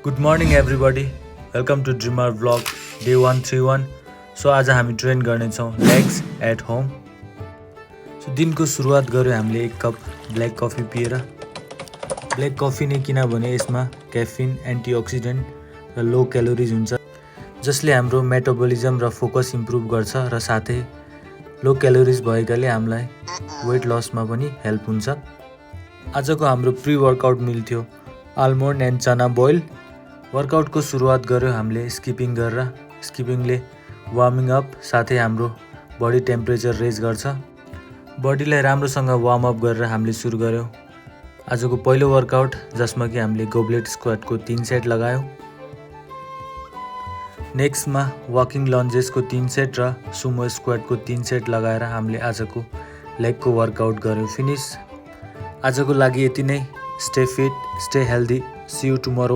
Good morning everybody, welcome to dreamer vlog day 131। So आज हामी train गर्नेछौँ legs at home. So दिनको सुरुवात गऱ्यो हामीले एक कप ब्ल्याक कफी पिएर। ब्ल्याक कफी नै किनभने यसमा क्याफिन, एन्टिअक्सिडेन्ट र लो क्यालोरिज हुन्छ, जसले हाम्रो मेटाबोलिजम र फोकस इम्प्रुभ गर्छ र साथै लो क्यालोरिज भएकाले हामीलाई वेट लसमा पनि हेल्प हुन्छ। आजको हाम्रो प्री वर्कआउट मिल थियो आलमोन्ड एन्ड चना बोइल। वर्कआउटको सुरुवात गऱ्यो हामीले स्किपिङ गरेर। स्किपिङले वार्मिङ अप साथै हाम्रो बडी टेम्परेचर रेज गर्छ। बडीलाई राम्रोसँग वार्म अप गरेर हामीले सुरु गऱ्यौँ आजको पहिलो वर्कआउट, जसमा कि हामीले गोब्लेट स्क्वाटको 3 सेट लगायौँ। नेक्स्टमा वाकिङ लन्जेसको 3 सेट र सुमो स्क्वाटको 3 सेट लगाएर हामीले आजको लेगको वर्कआउट गऱ्यौँ फिनिस। आजको लागि यति नै। Stay fit, stay healthy, see you tomorrow.